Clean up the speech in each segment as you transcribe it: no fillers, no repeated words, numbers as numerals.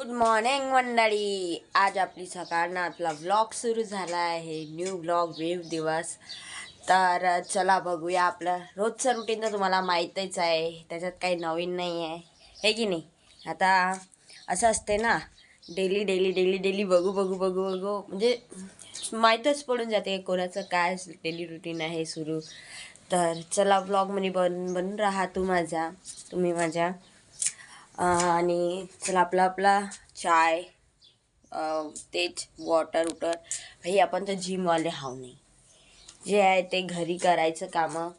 Good morning मंडळी. आज आपली सकाळनं आपला व्लॉग सुरू झाला आहे. न्यू व्लॉग दिवस. तर चला बघूया. आपलं रोजचं रुटीन तर तुम्हाला माहीतच आहे, त्याच्यात काही नवीन नाही आहे, हे की नाही. आता असं असते ना, डेली डेली डेली डेली बघू बघू बघू बघू म्हणजे माहीतच पडून जाते कोणाचं काय डेली रुटीन आहे सुरू. तर चला व्लॉगमध्ये बनून राहा तुम्ही माझ्या. आणि चला आपला चाय, तेच वॉटर भाई. आपण तर जिमवाले हाव नाही, जे आहे ते घरी करायचं कामं,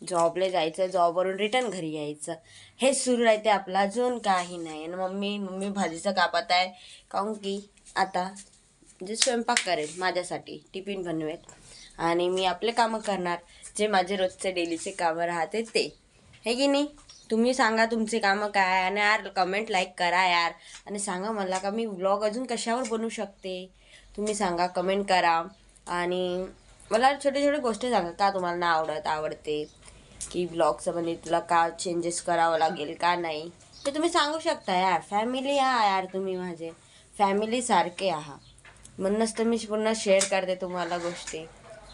जॉबला जायचं, जॉबवरून रिटर्न घरी यायचं, हे सुरू राहते आपलं, अजून काही नाही. आणि मम्मी भाजीचं कापत आहे, काहून की आता म्हणजे स्वयंपाक करेल, माझ्यासाठी टिफिन बनवेल आणि मी आपले कामं करणार, जे माझे रोजचे डेलीचे कामं राहते ते, हे की नाही. तुम्ही सांगा तुमचे कामं काय, आणि यार कमेंट लाईक करा यार, आणि सांगा मला का मी व्लॉग अजून कशावर बनवू शकते. तुम्ही सांगा, कमेंट करा. आणि मला छोटे छोटे गोष्टी सांगा, का तुम्हाला ना आवडते, की व्लॉगचं म्हणजे तुला का चेंजेस करावं लागेल का नाही, ते तुम्ही सांगू शकता यार. फॅमिली आहा यार, तुम्ही माझे फॅमिलीसारखे आहात, म्हणूनच तर मी पुन्हा शेअर करते तुम्हाला गोष्टी,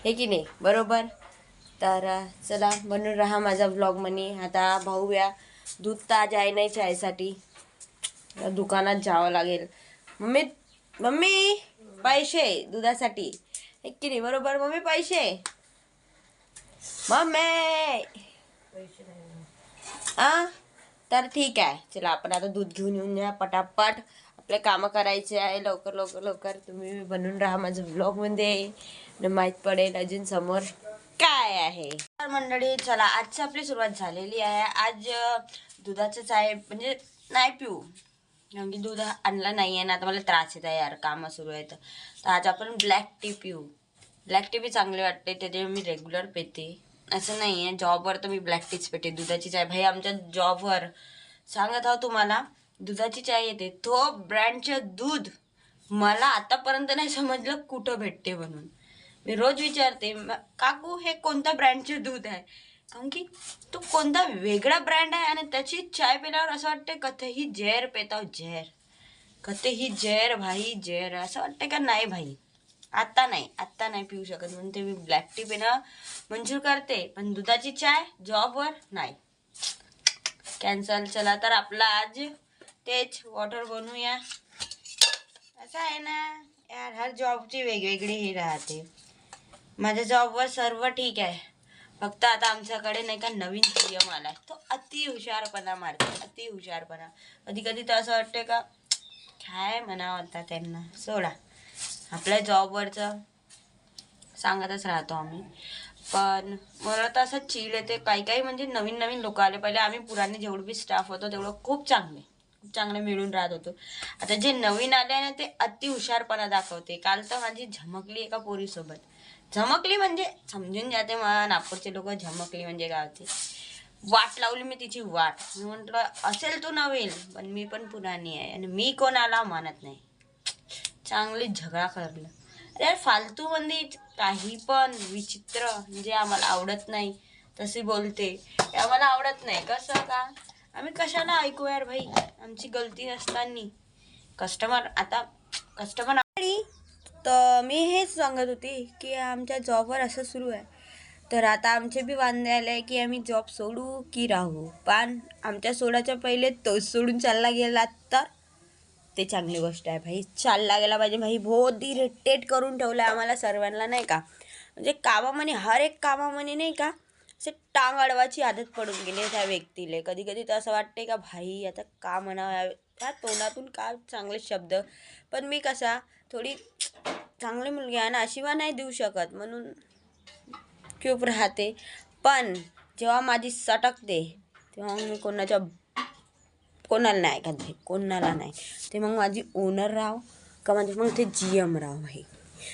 हे की नाही, बरोबर. तर चला बनून राहा माझा व्लॉग म्हणे. आता भाऊया दूध ताज आहे नाही चायसाठी, दुकानात जावं लागेल. मम्मी पैसे दुधासाठी, हे की नाही, बरोबर मम्मी. पैसे मम्मी तर ठीक आहे, चला आपण आता दूध घेऊन येऊन या पटापट. आपले कामं करायचे आहे, लवकर लवकर लवकर. तुम्ही बनून राहा माझं व्लॉगमध्ये, माहीत पडेल अजून समोर काय आहे. तर मंडळी चला, आजची आपली सुरुवात झालेली आहे. आज दुधाचं चाय म्हणजे नाही पिऊ, कारण की दूध आणलं नाही आहे ना, आता मला त्रास येत आहे यार, कामं सुरू आहेत. तर आज आपण ब्लॅक टी पिऊ. ब्लॅक टी बी चांगली वाटते, त्याचे मी रेग्युलर पिते, असं नाही आहे. जॉबवर तर मी ब्लॅक टीच पिते, दुधाची चाय भाई आमच्या जॉबवर सांगत आहो तुम्हाला, दुधाची चाय येते, तो ब्रँडचं दूध मला आतापर्यंत नाही समजलं कुठं भेटते म्हणून. मी रोज विचारते, काकू हे कोणत्या ब्रँडचे दूध आहे, कारण की तो कोणता वेगळा ब्रँड आहे, आणि त्याची चाय पिल्यावर असं वाटते कथेही जहर पेताव, जहर, कथेही जहर भाई, जहर, असं वाटते का नाही भाई. आत्ता नाही पिऊ शकत, म्हणून ते मी ब्लॅक टी पिणं मंजूर करते, पण दुधाची चाय जॉबवर नाही, कॅन्सल. चला तर आपला आज तेच वॉटर बनवूया. असं आहे ना यार, हर जॉबची वेगवेगळी ही राहते. माझ्या जॉबवर सर्व ठीक आहे, फक्त आता आमच्याकडे नाही का नवीन सीएम आलाय, तो अति हुशारपणा मारते, अति हुशारपणा. कधी कधी तर असं वाटते का काय म्हणावं आता त्यांना, सोडा. आपल्या जॉबवरचं सांगतच राहतो आम्ही, पण मला तर असं चिल येते. काही म्हणजे नवीन नवीन लोक आले, पहिले आम्ही पुराणे जेवढं बी स्टाफ होतो तेवढं खूप चांगले मिळून राहत होतो. आता जे नवीन आले ना, ते अति हुशारपणा दाखवते. काल तर माझी झमकली एका पोरीसोबत, झमकली म्हणजे समजून जाते मला, नागपूरचे लोक, झमकली म्हणजे काय होते. वाट लावली मी तिची वाट. मी म्हटलं असेल तू नवीन, पण मी पण पुराणी आहे, आणि मी कोणाला मानत नाही. चांगली झगडा करलं. अरे फालतू मध्ये काही पण विचित्र, म्हणजे आम्हाला आवडत नाही तशी बोलते, आम्हाला आवडत नाही. कसं का आम्ही कशाला ऐकू यार भाई, आमची गलती नसताना. कस्टमर तर मी हेच सांगत होती की आमच्या जॉबवर असं सुरू आहे. तर आता आमचे बी वांदे आले आहे की आम्ही जॉब सोडू की राहू. पण आमच्या सोडायच्या पहिले तोच सोडून चालला गेला, तर ते चांगली गोष्ट आहे भाई. चालला गेला पाहिजे भाई, बहुत इरिटेट करून ठेवलं आहे आम्हाला सर्वांना, नाही का. म्हणजे कामामध्ये, हर एक कामामध्ये नाही का, असे टांग अडवायची आदत पडून गेली त्या व्यक्तीला. कधी कधी तर असं वाटते का भाई आता का म्हणावं त्या तोंडातून, का चांगले शब्द. पण मी कसा थोडी चांगली मुलगी आहे ना, शिवा नाही देऊ शकत, म्हणून चूप राहते. पण जेव्हा माझी सटकते तेव्हा मी कोणाला नाही ऐकत भाई, कोणाला नाही. ते मग माझी ओनर राव का म्हणजे मग ते GM राव भाई,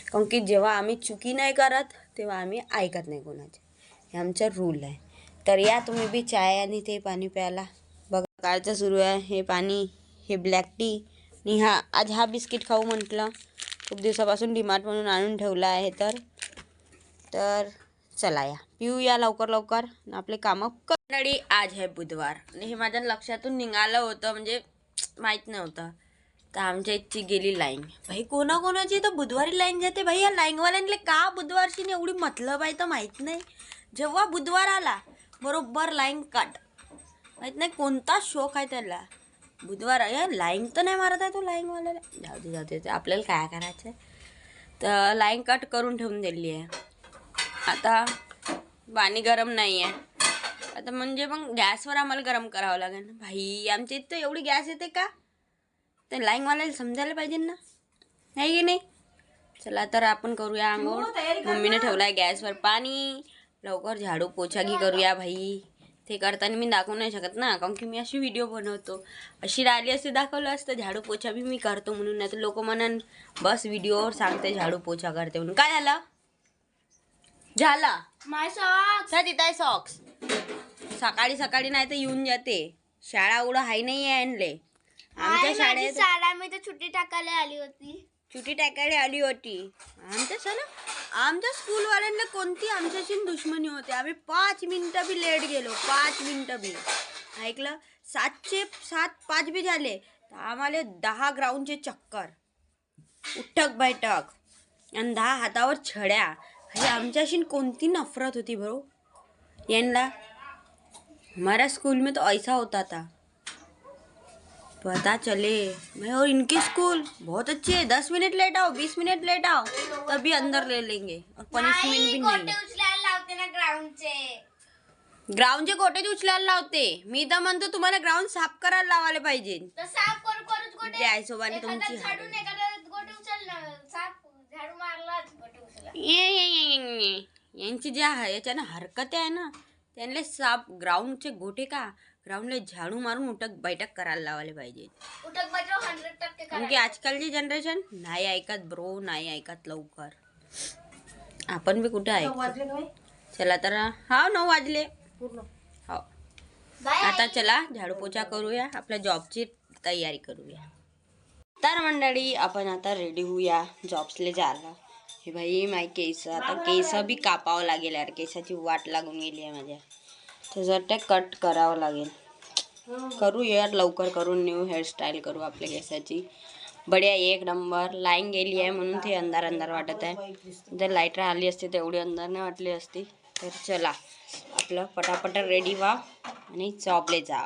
कारण की जेव्हा आम्ही चुकी नाही करत तेव्हा आम्ही ऐकत नाही कोणाचे, हे आमचा रूल आहे. तर या तुम्ही बी चाय आणि ते पाणी प्यायला बघा. कायचं सुरू आहे हे पाणी, हे ब्लॅक टी, आणि आज हा बिस्किट खाऊ म्हटलं, खूप दिवसापासून डिमार्ट म्हणून आणून ठेवला आहे. तर चला या पिऊया लवकर लवकर, आपले कामं आज आहे बुधवार, आणि हे माझ्या लक्षातून निघालं होतं, म्हणजे माहीत नव्हतं. तर आमच्या इथची गेली लाईन. भाई कोणाकोणाची तर बुधवारी लाईन जाते. भाई या लाईनवाल्यांना का बुधवारची एवढी मतलब आहे तर माहीत नाही. जेव्हा बुधवार आला बरोबर लाईन काट. माहीत नाही कोणता शोक आहे त्याला. बुधवार आहे लाईन तर नाही मारत आहे तो लाईनवाल्याला. जाऊ दे आपल्याला काय करायचं आहे. तर लाईन कट करून ठेवून दिली आहे. आता पाणी गरम नाही आहे. आता म्हणजे मग गॅसवर आम्हाला गरम करावं लागेल. भाई आमच्या इथं एवढी गॅस येते का. ते लाईनवाल्याला समजायला पाहिजे ना, नाही की नाही. चला तर आपण करूया आंघोळ. मम्मीने ठेवला आहे गॅसवर पाणी. लवकर झाडू पोछागी करूया भाई. ते करताना मी दाखवू नाही शकत ना, कारण की मी अशी व्हिडिओ बनवतो. अशी राहिली असते दाखवलं असतं. झाडू पोछा बी मी करतो म्हणून. नाही तर लोक म्हणन बस व्हिडिओवर सांगते झाडू पोछा करते म्हणून. काय झालं माय सॉक्स तिथं आहे सॉक्स. सकाळी सकाळी नाही तर येऊन जाते. शाळा एवढं हाय नाही आहे आणले आमच्या शाळेत. मी तर सुट्टी टाकायला आली होती. आमच्या स्कूलवाल्यांना कोणती आमच्याशी दुश्मनी होते. आम्ही 5 मिनिटं बी लेट गेलो. 5 मिनिटं बी ऐकलं. 7:05 बी झाले तर आम्हाला 10 ग्राउंडचे चक्कर उठक बैठक आणि 10 हातावर छड्या. हे आमच्याशी कोणती नफरत होती बरो यांना. हमारा स्कूल में तो ऐसा होता था. पता चले मैं और इनकी स्कूल बहुत अच्छी है. 10 मिनट लेट आओ 20 मिनट लेट आओ तभी अंदर ले लेंगे और पनिशमेंट भी नहीं. उचलायला लावते ना ग्राउंडचे गोटे उचलायला लावते. मी तर म्हणतो तुम्हाला ग्राउंड साफ करायला लावायला पाहिजे. तर साफ करूच गोटे. त्या हिशोबाने तुमची झाडून एखादा गोटे उचलला साफ झाडू मारला गोटे उचलला. यांची ज्या याच्यानं हरकत आहे ना त्यांना साफ ग्राउंडचे गोटे का ग्राउंडला झाडू मारून उठक बैठक करायला लावायला पाहिजे. उठक बैठक 100% कारण की आजकालची जनरेशन नाही ऐकत ब्रो. नाही ऐकत लवकर. आपण बी कुठे ऐकतो. चला तर 9 वाजले पूर्ण. हो आता चला झाडू पोछा करूया. आपल्या जॉबची तयारी करूया. तर मंडळी आपण आता रेडी होऊया जॉब्सला जायला. हे भाई माय केस आता केस बी कापावं लागेल यार. केसाची वाट लागून गेली आहे माझ्या. त्यासाठी कट करावं लागेल. करू यार लवकर करून न्यू हेअरस्टाईल करू आपल्या केसाची. बढिया एक नंबर. लाईन गेली आहे म्हणून ते अंधार अंधार वाटत आहे. जर लाईट राहिली असते तेवढी अंधार नाही वाटली असती. तर चला आपलं पटापट रेडी व्हा आणि जॉबले जा.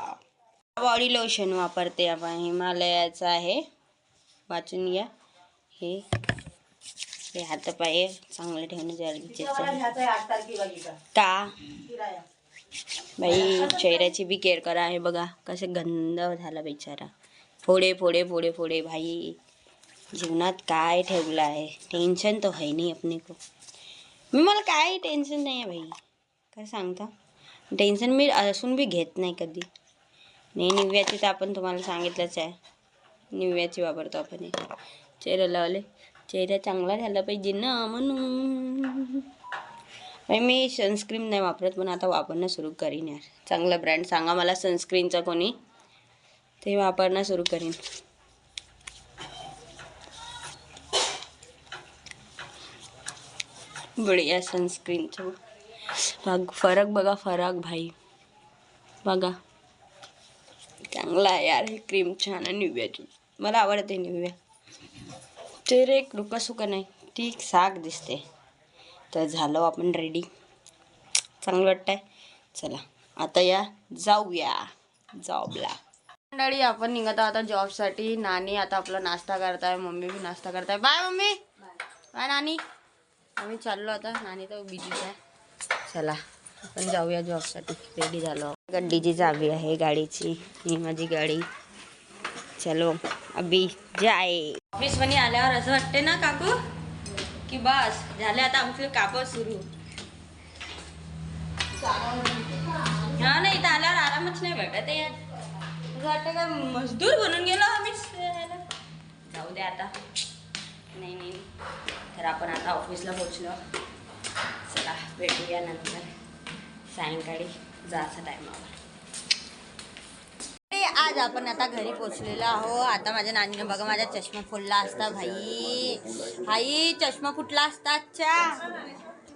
बॉडी लोशन वापरते आपण. हिमालयाचं आहे. वाचून घ्या. हे हातपाय चांगले ठेवणे गरजेचं का बाई. चेहऱ्याची बी केअर करा. हे बघा कसं गंध झाला बिचारा. फोडे फोडे फोडे फोडे. भाई जीवनात काय ठेवलं आहे. टेन्शन तो है नाही अपने को. मला काय टेन्शन नाही आहे भाई. काय सांगता. टेन्शन मी असून बी घेत नाही कधी. नाही निव्याची तर आपण तुम्हाला सांगितलंच आहे. निव्याची वापरतो आपण. हे चेहरा लावले. चेहरा चांगला झाला पाहिजे ना म्हणून. मी सनस्क्रीन नाही वापरत पण आता वापरणं सुरू करीन यार. चांगला ब्रँड सांगा मला सनस्क्रीनचा कोणी. ते वापरणं सुरू करीन. बढिया सनस्क्रीनचं फरक बघा. फरक भाई बघा चांगला आहे यार. ही क्रीम छान आहे निव्याची. मला आवडते निव्या. चेहरे एक रुका नाही ठीक साग दिसते. तर झालं आपण रेडी. चांगलं वाटतंय. चला आता या जाऊया जॉबला. मंडळी आपण निघत आता जॉबसाठी. नानी आता आपला नाश्ता करताय. मम्मी भी नाश्ता करताय. Bye mummy. बाय नानी. आम्ही चाललो आता. नानी तर बिझीच आहे. चला आपण जाऊया जॉबसाठी. रेडी झालो. गड्डीची चावी आहे गाडीची. ही माझी गाडी. चलो अभी जाए. ऑफिस मध्ये आल्यावर असं वाटते ना काकू की बस झाले आता आमचं कापड सुरू. हा नाही तर आल्यावर आरामच नाही भेटत यार. असं वाटतं का मजदूर बनून गेलो आम्ही. जाऊ दे आता. नाही तर आपण आता ऑफिसला पोचलो. चला भेटूया नंतर सायंकाळी जायचा टायमावर. आज आपण आता घरी पोचलेलो आहो. आता माझ्या नानीने बघा माझा चष्मा फुटला असता. भाई चष्मा फुटला असता. अच्छा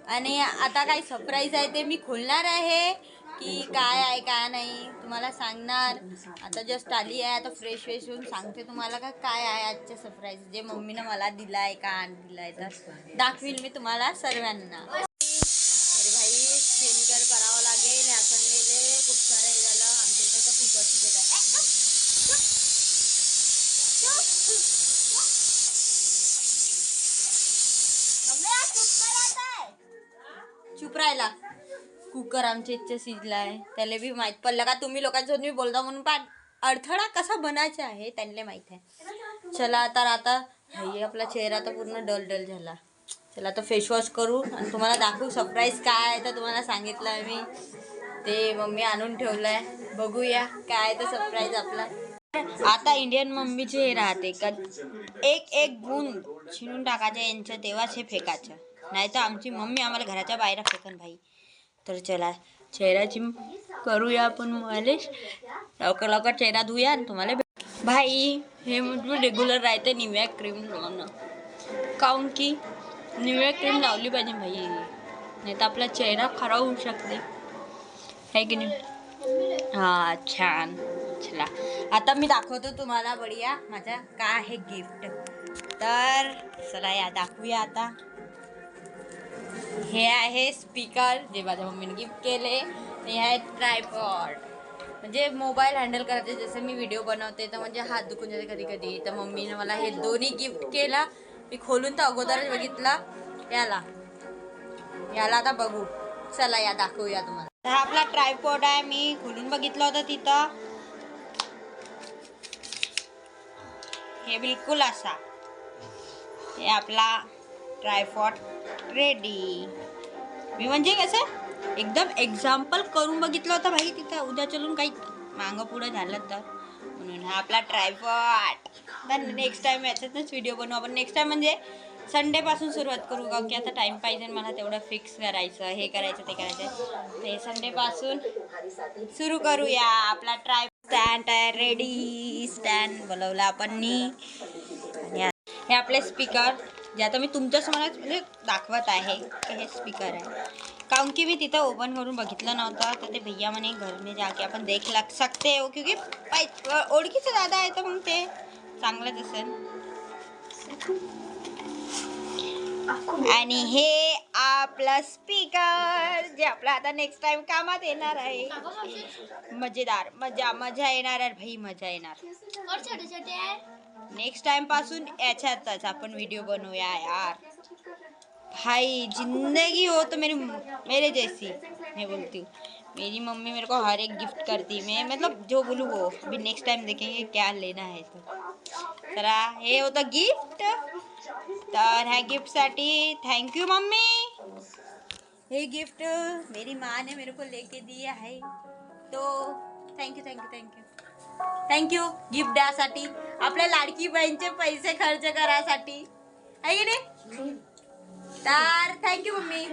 आणि आता काही सरप्राईज आहे ते मी खोलणार आहे. की काय आहे काय नाही तुम्हाला सांगणार. आता जस्ट आली आहे, आता फ्रेश होऊन सांगते तुम्हाला का काय आहे आजच्या सरप्राईज जे मम्मीनं मला दिलाय का दिलाय तर दाखवील मी तुम्हाला सर्वांना. अरे भाई स्किनकेअर करावं लागेल. ह्या संडेले खूप सारं हे झालं आमच्या इथं तर खूपच तिथे चुप राहिला. कुकर आमच्या इथं शिजलाय त्याला बी माहित पडलं का तुम्ही लोकांसोबत मी बोलता म्हणून पण अडथळा कसा बनायचा आहे त्यांना माहित आहे. चला आता हे आपला चेहरा तर पूर्ण डल झाला. चला आता फेस वॉश करू आणि तुम्हाला दाखवू सरप्राईज काय आहे. तर तुम्हाला सांगितलं मी ते मम्मी आणून ठेवलंय. बघूया काय आहे तर सरप्राईज आपला. आता इंडियन मम्मीचे हे राहते का एक बूंद छिनून टाकायचं यांचं तेव्हाच हे फेकायचं, नाही तर आमची मम्मी आम्हाला घराच्या बाहेर फेकन भाई. तर चला चेहऱ्याची करूया आपण मालिश. लवकर चेहरा धुया आणि तुम्हाला भाई हे म्हणजे रेग्युलर राहते निव्या क्रीम लावणं. काऊन की निव्या क्रीम लावली पाहिजे भाई, नाही तर आपला चेहरा खराब होऊ शकते आहे की नाही. हा छान. चला आता मी दाखवतो तुम्हाला बढिया माझा काय आहे गिफ्ट. तर चला या दाखवूया आता. हे आहे स्पीकर जे माझ्या मम्मीने गिफ्ट केले. हे आहे ट्रायपॉड म्हणजे मोबाईल हँडल करायचे. जसं मी व्हिडिओ बनवते तर म्हणजे हात दुखून जाते कधी कधी, तर मम्मीने मला हे दोन्ही गिफ्ट केला. मी खोलून तर अगोदरच बघितला याला आता बघू. चला या दाखवूया तुम्हाला. हा आपला ट्रायपॉड आहे. मी खोलून बघितलं होतं तिथं. हे बिलकुल असा हे आपला ट्रायपॉड रेडी. मी म्हणजे कसं एकदम एक्झाम्पल करून बघितलं होतं भाई तिथं. उद्या चलून काही मागं पुढं झालं तर म्हणून हा आपला ट्रायपॉड. तर नेक्स्ट टाइम याच्यातच व्हिडिओ बनवू आपण. नेक्स्ट टाइम म्हणजे संडेपासून सुरुवात करू का की आता टाइम पाहिजे मला तेवढं फिक्स करायचं हे करायचं ते करायचं. ते संडेपासून सुरू करूया. आपला ट्राय स्टँड आहे रेडी. स्टँड बोलवला आपण आणि हे आपले स्पीकर जे आता मी तुमच्यासमोर म्हणजे दाखवत आहे की हे स्पीकर आहे. काऊन की मी तिथं ओपन करून बघितलं नव्हतं तर ते भैया म्हणे घर में जाके आपण देख सकते हो क्योंकि ओळखीचं दादा आहे तर मग ते चांगलंच असेल. आणि हे आपला स्पीकर जे आपला आता नेक्स्ट टाइम कामात येणार आहे. मजेदार मजा येणार आहे भाई, मजा येणार. छोटे छोटे आहे. नेक्स्ट टाइम पासून याच्यातच आपण व्हिडिओ बनवूया यार. भाई जिंदगी हो तो मेरे जैसी मैं बोलती हूँ. मेरी मम्मी मेरे को हर एक गिफ्ट करती. मैं मतलब जो बोलूँ वो. अभी नेक्स्ट टाइम देखेंगे क्या लेना है. तो चला हे होतं गिफ्ट. तर ह्या गिफ्टसाठी थँक्यू मम्मी. हे गिफ्ट मेरी माँ ने मेरे को लेके दिया है तो थँक्यू गिफ्ट द्यासाठी. आपल्या लाडकी बहीणचे पैसे खर्च करासाठी आहे की नाही. तर थँक्यू मम्मी.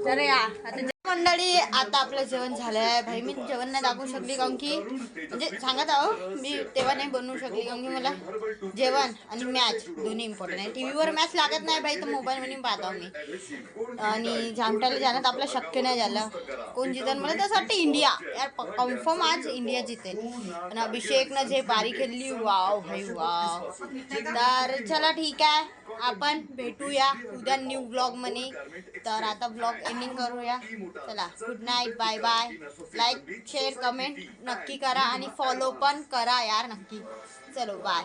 तर या आता मंडळी आता आपलं जेवण झालं आहे भाई. मी जेवण नाही दाखवू शकली काऊन की म्हणजे सांगत आहो मी तेव्हा नाही बनवू शकली काऊन की मला जेवण आणि मॅच दोन्ही इम्पॉर्टंट आहे. टी व्हीवर मॅच लागत नाही भाई तर मोबाईलमध्ये पाहतो मी. आणि झामटाला जाण्यात आपलं शक्य नाही झालं. कोण जितेल मला तसं वाटतं इंडिया यार कन्फर्म आज इंडिया जितेल. आणि अभिषेकनं जे पारी खेळली वाव भाई वाव. तर चला ठीक आहे आपण भेटूया उद्या न्यू ब्लॉग मध्ये. तर आता ब्लॉग एंडिंग करूया. चला good night bye bye. Like share comment नक्की करा आणि फॉलो पण करा यार नक्की. चलो बाय.